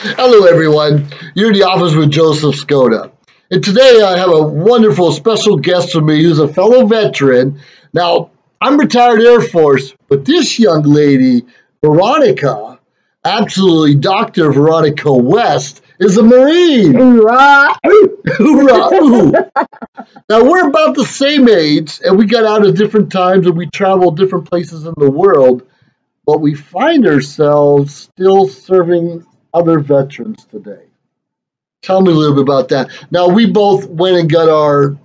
Hello, everyone. You're in the office with Joseph Skoda. And today I have a wonderful special guest with me who's a fellow veteran. Now, I'm retired Air Force, but this young lady, Veronica, absolutely Dr. Veronica West, is a Marine. Hoorah! Hoorah! Ooh. Now, we're about the same age, and we got out at different times, and we traveled different places in the world, but we find ourselves still serving other veterans today. Tell me a little bit about that. Now, we both went and got our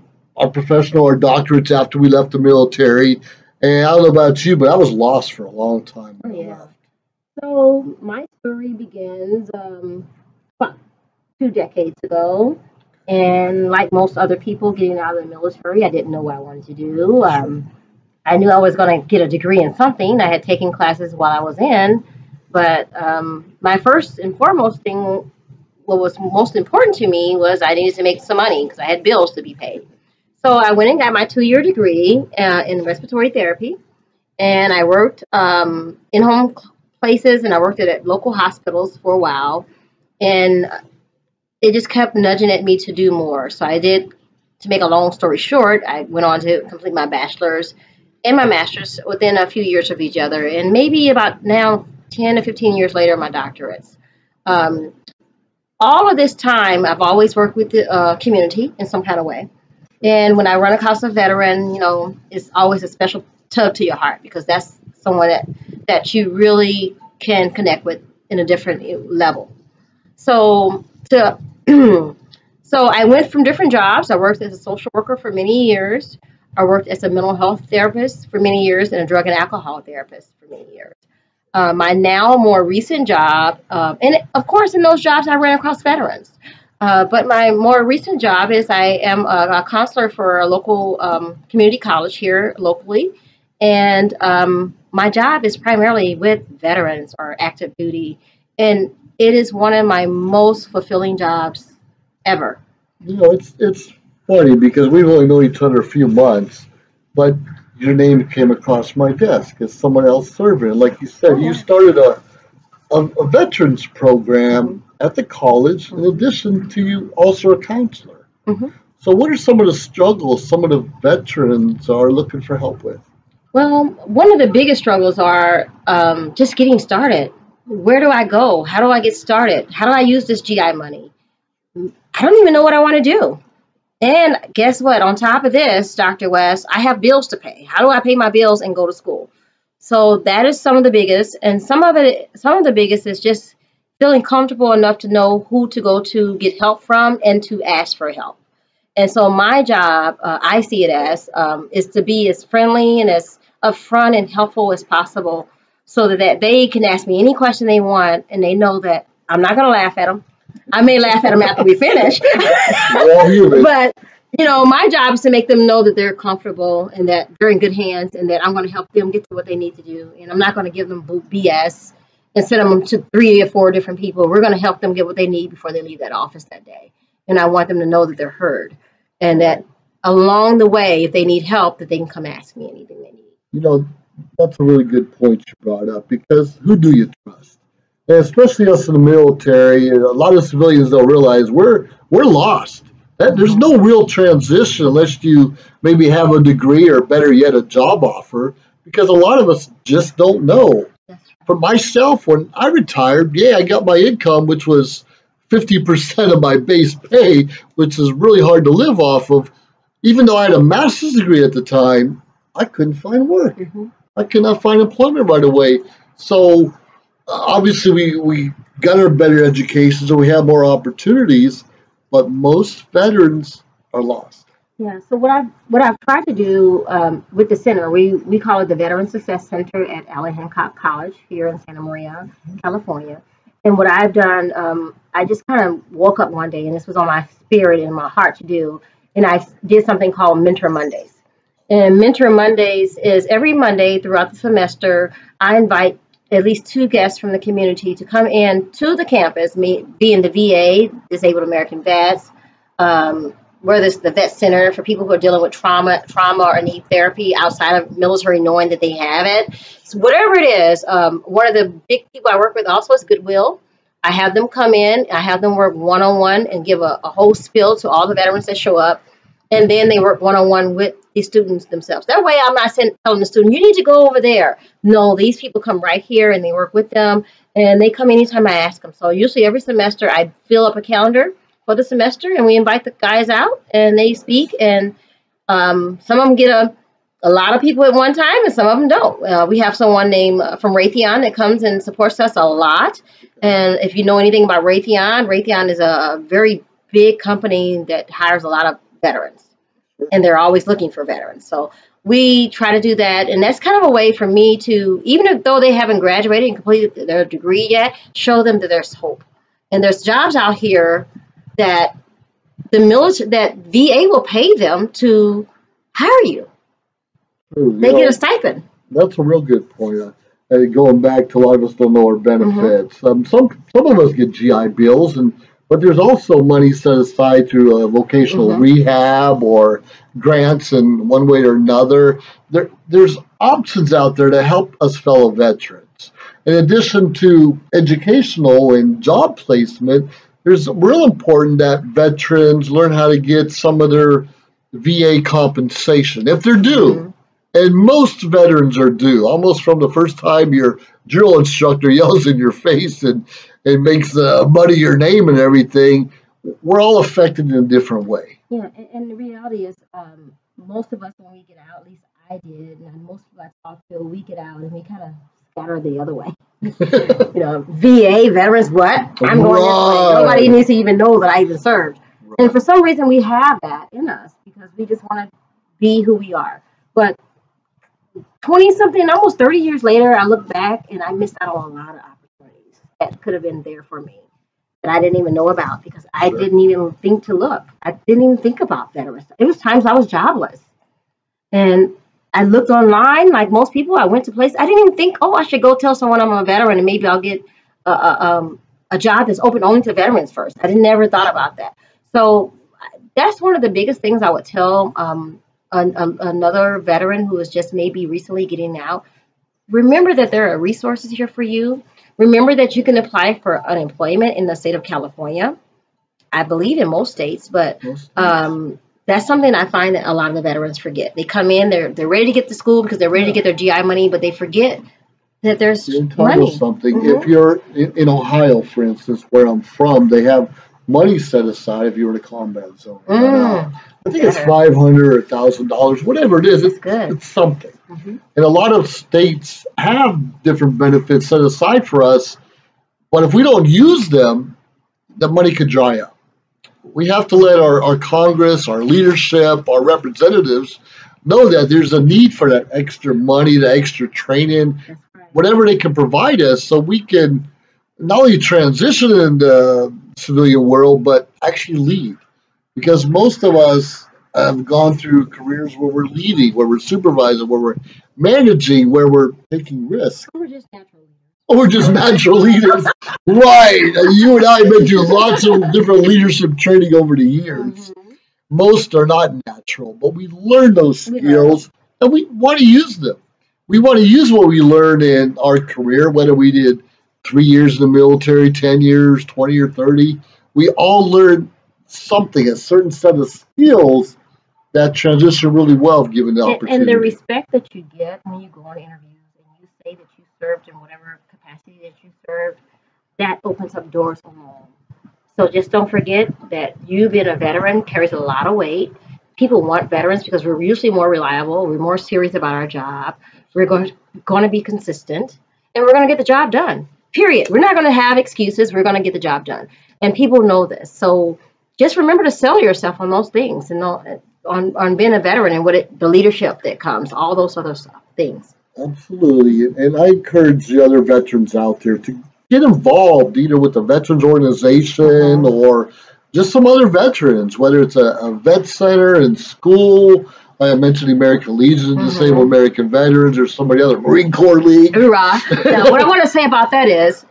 professional, our doctorates after we left the military. And I don't know about you, but I was lost for a long time Oh, when I yeah. left. So my story begins about 2 decades ago. And like most other people getting out of the military, I didn't know what I wanted to do. I knew I was going to get a degree in something. I had taken classes while I was in. But my first and foremost thing, what was most important to me was I needed to make some money because I had bills to be paid. So I went and got my 2 year degree in respiratory therapy. And I worked in home places and I worked at local hospitals for a while. And it just kept nudging at me to do more. So I did, to make a long story short, I went on to complete my bachelor's and my master's within a few years of each other. And maybe about now, 10 to 15 years later, my doctorates. Um, all of this time, I've always worked with the community in some kind of way. And when I run across a veteran, it's always a special tug to your heart because that's someone that you really can connect with in a different level. So to so I went from different jobs. I worked as a social worker for many years. I worked as a mental health therapist for many years and a drug and alcohol therapist for many years. My now more recent job, and of course in those jobs I ran across veterans. But my more recent job is I am a counselor for a local community college here locally. And my job is primarily with veterans or active duty. And it is one of my most fulfilling jobs ever. It's funny because we've only known each other a few months, but your name came across my desk as someone else serving. And like you said, Oh, you yeah. started a veterans program at the college in addition to you also a counselor. Hmm. So what are some of the struggles some of the veterans are looking for help with? Well, one of the biggest struggles are just getting started. Where do I go? How do I get started? How do I use this GI money? I don't even know what I want to do. And guess what? On top of this, Dr. West, I have bills to pay. How do I pay my bills and go to school? So that is some of the biggest. And some of the biggest is just feeling comfortable enough to know who to go to get help from and to ask for help. And so my job, I see it as, is to be as friendly and as upfront and helpful as possible so that they can ask me any question they want and they know that I'm not going to laugh at them. I may laugh at them after we finish. We're all human. But, my job is to make them know that they're comfortable and that they're in good hands and that I'm going to help them get to what they need to do. And I'm not going to give them BS and send them to 3 or 4 different people. We're going to help them get what they need before they leave that office that day. And I want them to know that they're heard and that along the way, if they need help, that they can come ask me anything they need. You know, that's a really good point you brought up because who do you trust? And especially us in the military, a lot of civilians don't realize we're lost. There's no real transition unless you maybe have a degree or better yet a job offer because a lot of us just don't know. That's right. For myself, when I retired, yeah, I got my income, which was 50% of my base pay, which is really hard to live off of. Even though I had a master's degree at the time, I couldn't find work. Hmm. I could not find employment right away. So obviously we got our better education, so we have more opportunities, but most veterans are lost. Yeah. So what I've tried to do with the center, we call it the Veteran Success Center at Allen Hancock College here in Santa Maria, California. And what I've done, I just kind of woke up one day, and this was on my spirit and my heart to do, and I did something called Mentor Mondays. And Mentor Mondays is every Monday throughout the semester, I invite at least 2 guests from the community to come in to the campus, being the VA, Disabled American Vets, whether it's the vet center for people who are dealing with trauma or need therapy outside of military, knowing that they have it. So whatever it is, one of the big people I work with also is Goodwill. I have them come in. I have them work one-on-one and give a whole spiel to all the veterans that show up. And then they work one-on-one with the students themselves. That way I'm not telling the student, you need to go over there. No, these people come right here and they work with them. And they come anytime I ask them. So usually every semester I fill up a calendar for the semester and we invite the guys out and they speak. And some of them get a lot of people at one time and some of them don't. We have someone named from Raytheon that comes and supports us a lot. And if you know anything about Raytheon, Raytheon is a very big company that hires a lot of veterans. And they're always looking for veterans. So we try to do that. And that's kind of a way for me to, even though they haven't graduated and completed their degree yet, show them that there's hope. And there's jobs out here that that VA will pay them to hire you. They get a stipend. That's a real good point. Going back to a lot of us don't know our benefits. Some of us get GI Bills, but there's also money set aside through vocational rehab or grants in one way or another. There's options out there to help us fellow veterans. In addition to educational and job placement, it's real important that veterans learn how to get some of their VA compensation, if they're due. And most veterans are due, almost from the first time your drill instructor yells in your face and makes muddy your name and everything. We're all affected in a different way. Yeah, and the reality is most of us, when we get out, at least I did, and most people I talk to, we get out and we kind of scatter the other way. VA, veterans, what? I'm going this way. Nobody needs to even know that I even served. Right. And for some reason, we have that in us because we just want to be who we are. But 20-something, almost 30 years later, I look back and I missed out on a lot of opportunities that could have been there for me that I didn't even know about because I didn't even think to look. I didn't even think about veterans. It was times I was jobless. And I looked online like most people. I went to places. I didn't even think, I should go tell someone I'm a veteran and maybe I'll get a job that's open only to veterans first. I never thought about that. So that's one of the biggest things I would tell another veteran who is just maybe recently getting out. Remember that there are resources here for you. Remember that you can apply for unemployment in the state of California. I believe in most states, but that's something I find that a lot of the veterans forget. They come in, they're ready to get to school because they're ready to get their GI money, but they forget that there's money. Something. If you're in Ohio, for instance, where I'm from, they have money set aside if you were in a combat zone. I think it's $500 or $1,000, whatever it is. It's something. And a lot of states have different benefits set aside for us, but if we don't use them, the money could dry up. We have to let our Congress, our leadership, our representatives know that there's a need for that extra money, the extra training, whatever they can provide us so we can not only transition in the civilian world, but actually lead. Because most of us have gone through careers where we're leading, where we're supervising, where we're managing, where we're taking risks. We're just natural leaders. We're just natural leaders. Right. You and I have been through lots of different leadership training over the years. Most are not natural, but we learn those skills and we want to use them. We want to use what we learned in our career, whether we did 3 years in the military, 10 years, 20 or 30. We all learn something, a certain set of skills that transition really well if given the opportunity. And the respect that you get when you go on interviews and you say that you served in whatever capacity that you served, that opens up doors for more. So just don't forget that you being a veteran carries a lot of weight. People want veterans because we're usually more reliable. We're more serious about our job. We're going to be consistent, and we're going to get the job done. Period. We're not going to have excuses. We're going to get the job done. And people know this. So just remember to sell yourself on those things and on being a veteran and the leadership that comes, all those other things. Absolutely. And I encourage the other veterans out there to get involved either with the veterans organization or just some other veterans, whether it's a vet center in school. I mentioned the American Legion, Disabled American Veterans, or somebody other, Marine Corps League. Hoorah. Now, what I want to say about that is,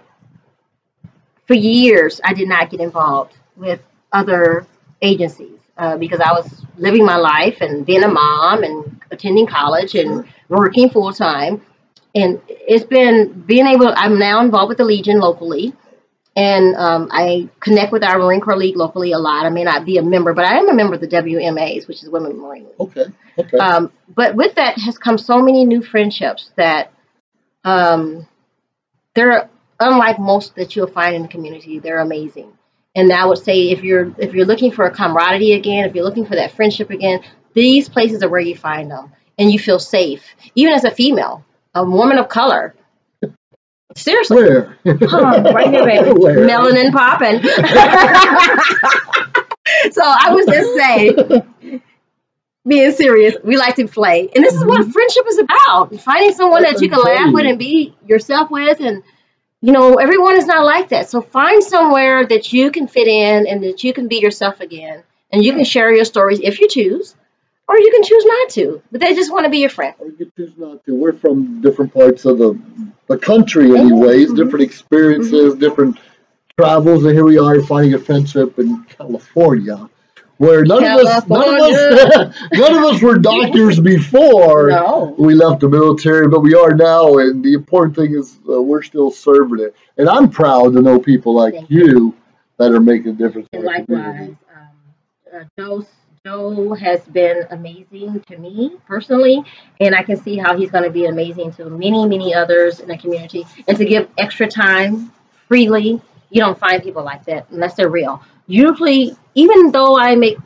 for years, I did not get involved with other agencies because I was living my life and being a mom and attending college and working full time. And it's been I'm now involved with the Legion locally. And I connect with our Marine Corps League locally a lot. I may not be a member, but I am a member of the WMAs, which is Women Marine League. Okay. Okay. But with that has come so many new friendships that they're unlike most that you'll find in the community. They're amazing. And I would say if you're looking for a camaraderie again, if you're looking for that friendship again, these places are where you find them, and you feel safe, even as a female, a woman of color. Seriously. Where? Right here, baby. Where? Melanin popping. So I was just saying, being serious, we like to play. And this is what friendship is about. Finding someone that you can laugh with and be yourself with. And, everyone is not like that. So find somewhere that you can fit in and that you can be yourself again. And you can share your stories if you choose. Or you can choose not to, but they just want to be your friend. Or you can choose not to. We're from different parts of the country anyways, different experiences, different travels, and here we are finding a friendship in California, where none of us were doctors before we left the military, but we are now, and the important thing is we're still serving it. And I'm proud to know people like you that are making a difference in the community. Joe has been amazing to me personally, and I can see how he's going to be amazing to many, many others in the community. And to give extra time freely, you don't find people like that unless they're real. Usually, even though I make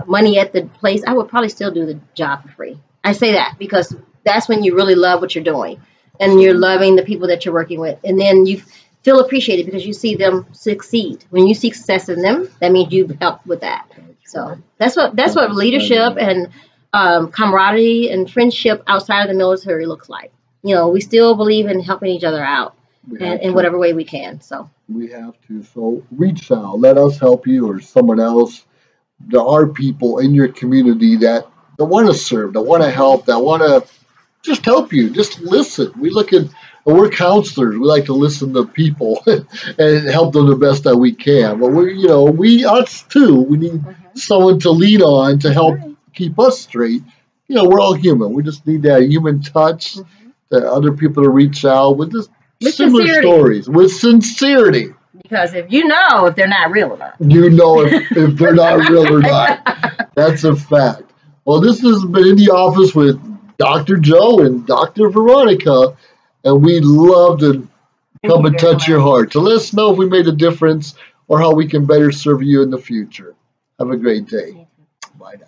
money at the place, I would probably still do the job for free. I say that because that's when you really love what you're doing, and you're loving the people that you're working with, and then you feel appreciated because you see them succeed. When you see success in them, that means you've helped with that. So that's what leadership and camaraderie and friendship outside of the military looks like. We still believe in helping each other out in whatever way we can. So we have to. So reach out. Let us help you or someone else. There are people in your community that want to serve, that want to help, that want to just help you. Just listen. We're counselors. We like to listen to people and help them the best that we can. But us too. We need someone to lean on to help keep us straight. We're all human. We just need that human touch, that other people to reach out with just similar stories with sincerity. Because if they're not real or not. If they're not real or not. That's a fact. Well, this has been In the Office with Dr. Joe and Dr. Veronica. And we'd love to come and touch your heart. So let us know if we made a difference or how we can better serve you in the future. Have a great day. Bye now.